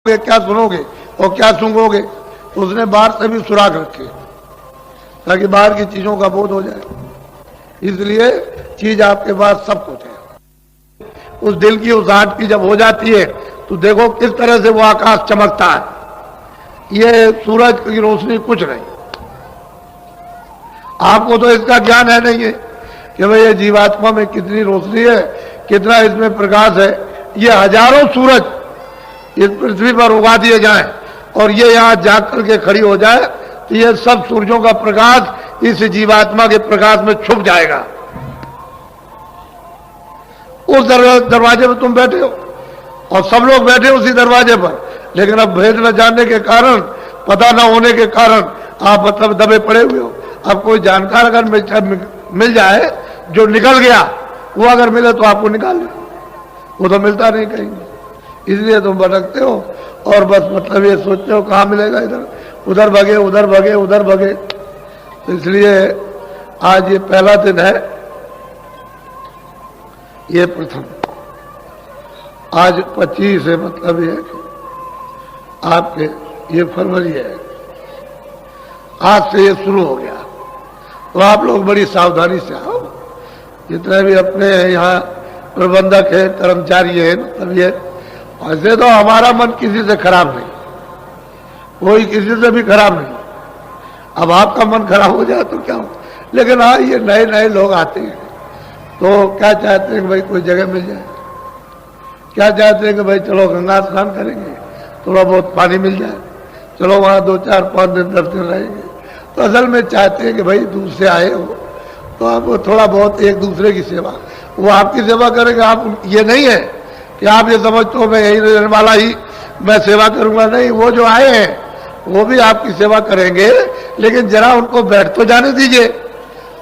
क्या सुनोगे और क्या सूंघोगे। तो उसने बाहर से भी सुराख रखे ताकि बाहर की चीजों का बोध हो जाए। इसलिए चीज आपके पास सब कुछ है। उस दिल की उस आट की जब हो जाती है तो देखो किस तरह से वो आकाश चमकता है। ये सूरज की रोशनी कुछ नहीं। आपको तो इसका ज्ञान है नहीं है कि भाई ये जीवात्मा में कितनी रोशनी है, कितना इसमें प्रकाश है। ये हजारों सूरज इस पृथ्वी पर उगा दिए जाएं और ये यहां जाकर के खड़ी हो जाए तो ये सब सूरजों का प्रकाश इस जीवात्मा के प्रकाश में छुप जाएगा। उस दरवाजे पर तुम बैठे हो और सब लोग बैठे उसी दरवाजे पर, लेकिन अब भेद न जानने के कारण, पता न होने के कारण आप मतलब दबे पड़े हुए हो। अब कोई जानकार अगर मिल जाए जो निकल गया, वो अगर मिले तो आपको निकाल ले, वो तो मिलता नहीं कहीं। इसलिए तुम भटकते हो और बस मतलब ये सोचते हो कहाँ मिलेगा, इधर उधर भगे, उधर भगे, उधर भगे। तो इसलिए आज ये पहला दिन है, ये प्रथम। आज 25 है, मतलब ये आपके ये फरवरी है, आज से ये शुरू हो गया। तो आप लोग बड़ी सावधानी से आओ, जितने भी अपने यहाँ प्रबंधक है, कर्मचारी है, मतलब ये ऐसे तो हमारा मन किसी से खराब नहीं, कोई किसी से भी खराब नहीं। अब आपका मन खराब हो जाए तो क्या हो, लेकिन हाँ ये नए नए लोग आते हैं तो क्या चाहते हैं कि भाई कोई जगह मिल जाए, क्या चाहते हैं कि भाई चलो गंगा स्नान करेंगे, थोड़ा बहुत पानी मिल जाए, चलो वहाँ 2, 4, 5 दिन 10 दिन रहेंगे। तो असल में चाहते हैं कि भाई दूर से आए हो तो आप थोड़ा बहुत एक दूसरे की सेवा, वो आपकी सेवा करेंगे। आप ये नहीं है कि आप ये समझते हो मैं यही रहने वाला ही मैं सेवा करूंगा, नहीं, वो जो आए हैं वो भी आपकी सेवा करेंगे, लेकिन जरा उनको बैठ तो जाने दीजिए।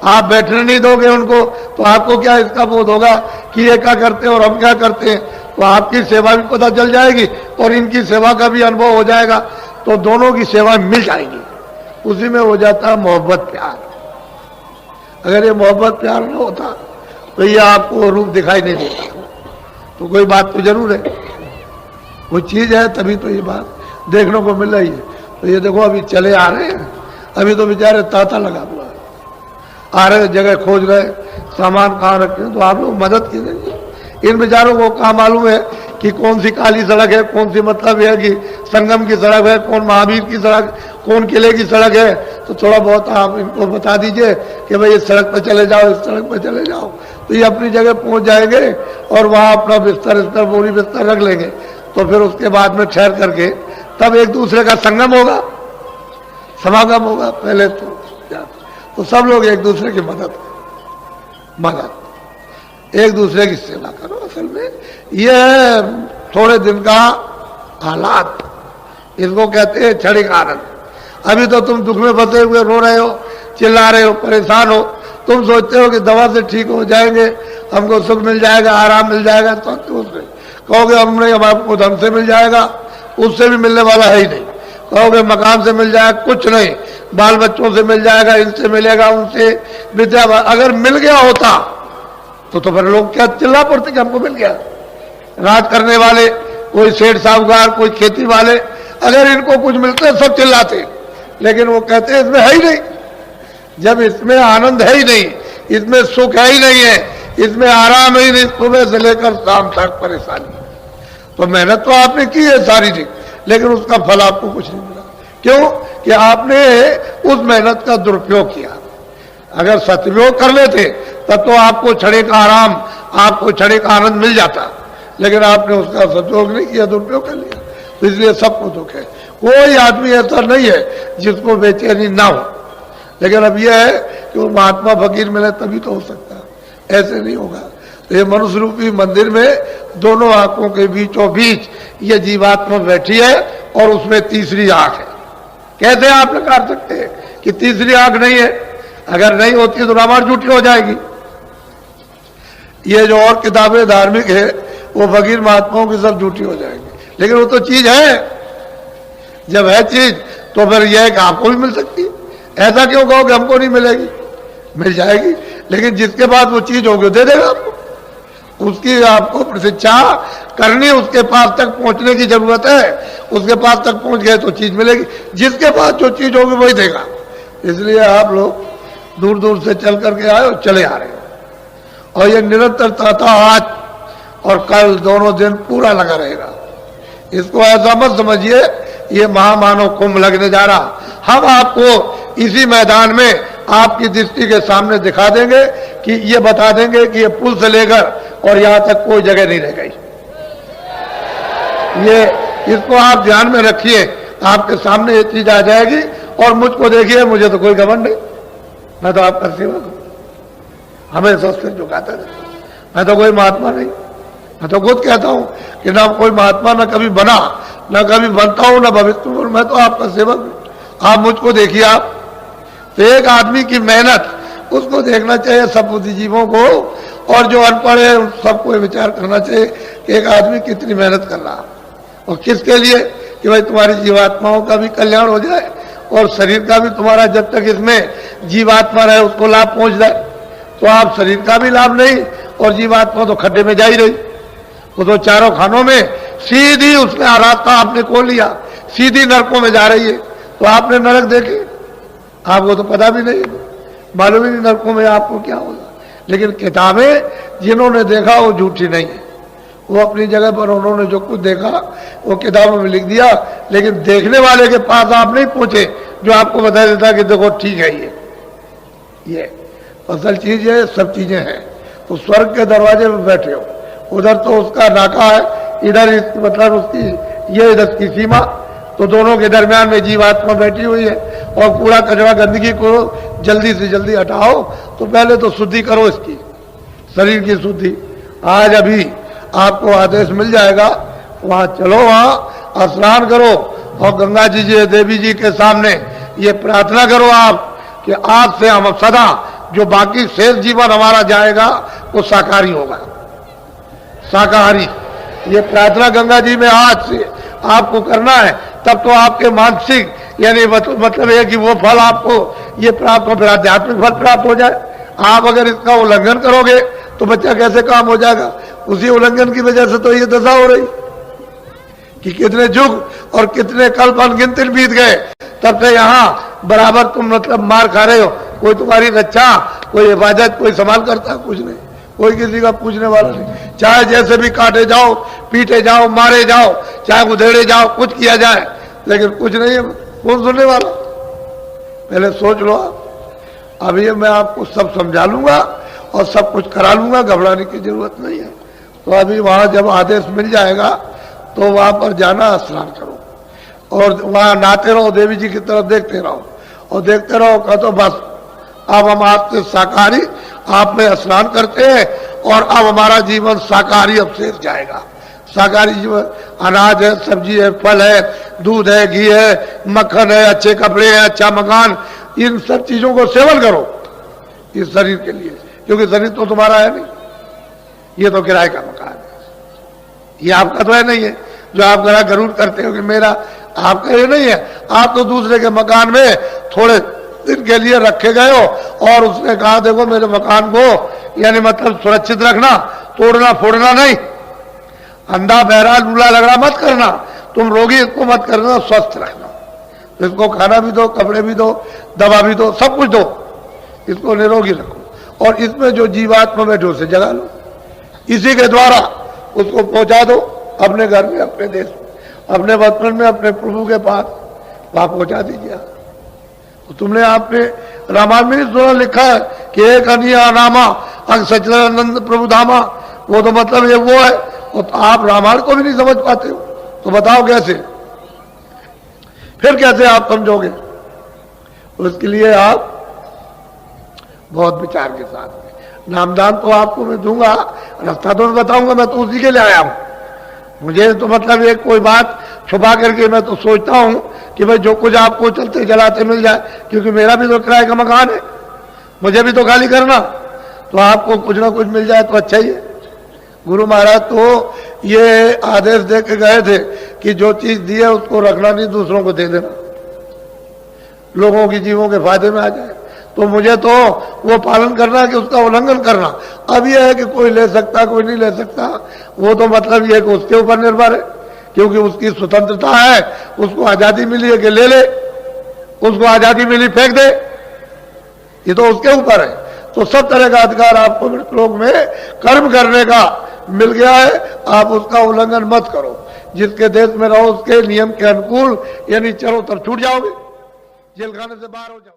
आप बैठने नहीं दोगे उनको तो आपको क्या इसका बोध होगा कि ये क्या करते हैं और हम क्या करते हैं। तो आपकी सेवा भी पता चल जाएगी और इनकी सेवा का भी अनुभव हो जाएगा, तो दोनों की सेवा मिल जाएगी। उसी में हो जाता है मोहब्बत प्यार। अगर ये मोहब्बत प्यार न होता तो ये आपको रूप दिखाई नहीं देता। तो कोई बात तो जरूर है, कोई चीज है तभी तो ये बात देखने को मिल रही है। तो ये देखो अभी चले आ रहे हैं, अभी तो बेचारे तांता लगा हुआ है, आ रहे जगह खोज रहे सामान कहाँ रखे। तो आप लोग मदद कीजिए। इन बेचारों को कहाँ मालूम है कि कौन सी काली सड़क है, कौन सी मतलब है कि संगम की सड़क है, कौन महावीर की सड़क, कौन किले की सड़क है। तो थोड़ा बहुत आप इनको बता दीजिए कि भाई इस सड़क पर चले जाओ, इस सड़क पर चले जाओ, तो ये अपनी जगह पहुंच जाएंगे और वहां अपना बिस्तर बोरी बिस्तर रख लेंगे। तो फिर उसके बाद में ठहर करके तब एक दूसरे का संगम होगा, समागम होगा। पहले तो सब लोग एक दूसरे की मदद एक दूसरे की सेवा करो। असल में यह थोड़े दिन का हालात, इसको कहते हैं क्षणिक आनंद। अभी तो तुम दुख में फंसे हुए रो रहे हो, चिल्ला रहे हो, परेशान हो, तुम सोचते हो कि दवा से ठीक हो जाएंगे, हमको सुख मिल जाएगा, आराम मिल जाएगा। तो कहोगे हमने आपको धन से मिल जाएगा, उससे भी मिलने वाला है ही नहीं। कहोगे मकान से मिल जाएगा, कुछ नहीं, बाल बच्चों से मिल जाएगा, इनसे मिलेगा, उनसे विद्या। अगर मिल गया होता तो फिर लोग क्या चिल्ला पड़ते कि हमको मिल गया। राज करने वाले, कोई सेठ साहूकार, कोई खेती वाले, अगर इनको कुछ मिलते सब चिल्लाते, लेकिन वो कहते इसमें है ही नहीं। जब इसमें आनंद है ही नहीं, इसमें सुख है ही नहीं है, इसमें आराम ही नहीं, सुबह से लेकर शाम तक परेशानी। तो मेहनत तो आपने की है सारी जी, लेकिन उसका फल आपको कुछ नहीं मिला। क्यों? कि आपने उस मेहनत का दुरुपयोग किया। अगर सदुपयोग कर लेते तब तो आपको क्षणिक आराम, आपको क्षणिक आनंद मिल जाता, लेकिन आपने उसका सदुपयोग नहीं किया, दुरुपयोग कर लिया। तो इसलिए सबको दुख है। कोई आदमी ऐसा नहीं है जिसको बेचैनी ना हो, लेकिन अब यह है कि वो महात्मा फकीर मिले तभी तो हो सकता है, ऐसे नहीं होगा। तो ये मनुष्य रूपी मंदिर में दोनों आंखों के बीचों बीच ये जीवात्मा बैठी है और उसमें तीसरी आंख है। कैसे आप नकार सकते हैं कि तीसरी आंख नहीं है? अगर नहीं होती तो रामायण झूठी हो जाएगी। ये जो और किताबें धार्मिक है वो फकीर महात्माओं की सब झूठी हो जाएंगी, लेकिन वो तो चीज है। जब है चीज तो फिर यह है कि आपको भी मिल सकती है। ऐसा क्यों कहो कि हमको नहीं मिलेगी? मिल जाएगी, लेकिन जिसके पास वो चीज होगी दे देगा आपको। उसकी आपको प्रतीक्षा करनी, उसके पास तक पहुंचने की जरूरत है। उसके पास तक पहुंच गए तो चीज मिलेगी, जिसके पास जो चीज होगी वही देगा। इसलिए आप लोग दूर दूर से चल करके आए और चले आ रहे हो, और ये निरंतरता था आज और कल, दोनों दिन पूरा लगा रहेगा। इसको ऐसा मत समझिए ये महामानव कुंभ लगने जा रहा। हम आपको इसी मैदान में आपकी दृष्टि के सामने दिखा देंगे कि ये बता देंगे कि ये पुल से लेकर और यहां तक कोई जगह नहीं रह गई। ये इसको आप ध्यान में रखिए, आपके सामने ये चीज आ जाएगी। और मुझको देखिए, मुझे तो कोई घमंड नहीं, मैं तो आपका सेवक हूं, हमेशा सिर झुकाता रहता हूं। मैं तो कोई महात्मा नहीं, मैं तो खुद कहता हूं कि ना कोई महात्मा ना कभी बना, ना कभी बनता हूं, ना भविष्य में। मैं तो आपका सेवक हूं। आप मुझको देखिए। आप तो एक आदमी की मेहनत, उसको देखना चाहिए सब बुद्धिजीवों को, और जो अनपढ़ है उन सबको विचार करना चाहिए कि एक आदमी कितनी मेहनत कर रहा है, और किसके लिए, कि भाई तुम्हारी जीवात्माओं का भी कल्याण हो जाए और शरीर का भी तुम्हारा, जब तक इसमें जीवात्मा रहे उसको लाभ पहुंच जाए। तो आप शरीर का भी लाभ नहीं, और जीवात्मा तो खड्डे में जा ही रही। वो तो चारों खानों में सीधी उसने रास्ता आपने खोल लिया, सीधी नरकों में जा रही है। तो आपने नरक देखे, आपको तो पता भी नहीं, मालूम ही नहीं नरकों में आपको क्या होगा। लेकिन किताबें जिन्होंने देखा वो झूठी नहीं है, वो अपनी जगह पर उन्होंने जो कुछ देखा वो किताबों में लिख दिया। लेकिन देखने वाले के पास आप नहीं पहुंचे जो आपको बता देता कि देखो ठीक है ये असल चीज है, सब चीजें हैं। तो स्वर्ग के दरवाजे में बैठे हो, उधर तो उसका नाका है, इधर मतलब उसकी ये इधर की सीमा, तो दोनों के दरमियान में जीवात्मा बैठी हुई है। और कूड़ा कचरा गंदगी को जल्दी से जल्दी हटाओ। तो पहले तो शुद्धि करो इसकी, शरीर की शुद्धि। आज अभी आपको आदेश मिल जाएगा, वहां चलो, वहां स्नान करो और गंगा जी देवी जी के सामने ये प्रार्थना करो आप कि आज से हम सदा जो बाकी शेष जीवन हमारा जाएगा वो शाकाहारी होगा, शाकाहारी। ये प्रार्थना गंगा जी में आज से आपको करना है, तब तो आपके मानसिक यानी मतलब है कि वो फल आपको ये प्राप्त हो, फिर आध्यात्मिक फल प्राप्त हो जाए। आप अगर इसका उल्लंघन करोगे तो बच्चा कैसे काम हो जाएगा। उसी उल्लंघन की वजह से तो ये दशा हो रही कि कितने युग और कितने कल्प अनगिनत बीत गए, तब से यहाँ बराबर तुम मतलब मार खा रहे हो। कोई तुम्हारी रक्षा, कोई हिफाजत, कोई संभाल करता, कुछ नहीं, कोई किसी का पूछने वाला नहीं। चाहे जैसे भी काटे जाओ, पीटे जाओ, मारे जाओ, चाहे उधेड़े जाओ, कुछ किया जाए, लेकिन कुछ नहीं है, कौन सुनने वाला। पहले सोच लो आप। अभी मैं आपको सब समझा लूंगा और सब कुछ करा लूंगा, घबराने की जरूरत नहीं है। तो अभी वहां जब आदेश मिल जाएगा तो वहां पर जाना, स्नान करो और वहां नहाते रहो, देवी जी की तरफ देखते रहो और देखते रहो। कहा तो बस अब हम आपके शाकाहारी, आप में स्नान करते हैं और अब हमारा जीवन शाकाहारी अब शेष जाएगा। शाकाहारी जीवन, अनाज है, सब्जी है, फल है, दूध है, घी है, मक्खन है, अच्छे कपड़े हैं, अच्छा मकान, इन सब चीजों को सेवन करो इस शरीर के लिए, क्योंकि शरीर तो तुम्हारा है नहीं, ये तो किराए का मकान है। ये आपका तो है नहीं है जो आप जरा गरूर करते हो कि मेरा, आपका ये नहीं है। आप तो दूसरे के मकान में थोड़े दिन के लिए रखे गए हो और उसने कहा देखो मेरे मकान को यानी मतलब सुरक्षित रखना, तोड़ना फोड़ना नहीं, अंधा बहरा लूला लगड़ा मत करना, तुम रोगी इसको मत करना, स्वस्थ रखना। इसको खाना भी दो, कपड़े भी दो, दवा भी दो, सब कुछ दो, इसको निरोगी रखो और इसमें जो जीवात्मा बैठे उसे जगा लो, इसी के द्वारा उसको पहुंचा दो अपने घर में, अपने देश में, अपने वतन में, अपने प्रभु के पास, वहां पहुंचा दीजिए। तो तुमने आपने रामायण में सुना लिखा है कि एक अनिया नामा अंग सच्चिदानंद प्रभु धामा, वो तो मतलब ये वो है। और तो आप रामायण को भी नहीं समझ पाते हो तो बताओ कैसे, फिर कैसे आप समझोगे। उसके लिए आप बहुत विचार के साथ, नामदान तो आपको मैं दूंगा, रास्ता तो मैं बताऊंगा, मैं तो उसी के लिए आया हूं। मुझे तो मतलब एक कोई बात छुपा करके मैं तो सोचता हूं कि भाई जो कुछ आपको चलते चलाते मिल जाए, क्योंकि मेरा भी तो किराए का मकान है, मुझे भी तो खाली करना, तो आपको कुछ ना कुछ मिल जाए तो अच्छा ही है। गुरु महाराज तो ये आदेश दे के गए थे कि जो चीज दी है उसको रखना नहीं, दूसरों को दे देना, लोगों की जीवों के फायदे में आ जाए। तो मुझे तो वो पालन करना कि उसका उल्लंघन करना। अब यह है कि कोई ले सकता कोई नहीं ले सकता, वो तो मतलब ये है कि उसके ऊपर निर्भर है, क्योंकि उसकी स्वतंत्रता है, उसको आजादी मिली है कि ले ले, उसको आजादी मिली फेंक दे, ये तो उसके ऊपर है। तो सब तरह का अधिकार आपको मृतलोक में कर्म करने का मिल गया है, आप उसका उल्लंघन मत करो। जिसके देश में रहो उसके नियम के अनुकूल यानी चलो तब छूट जाओगे, जेल खाने से बाहर हो जाओ।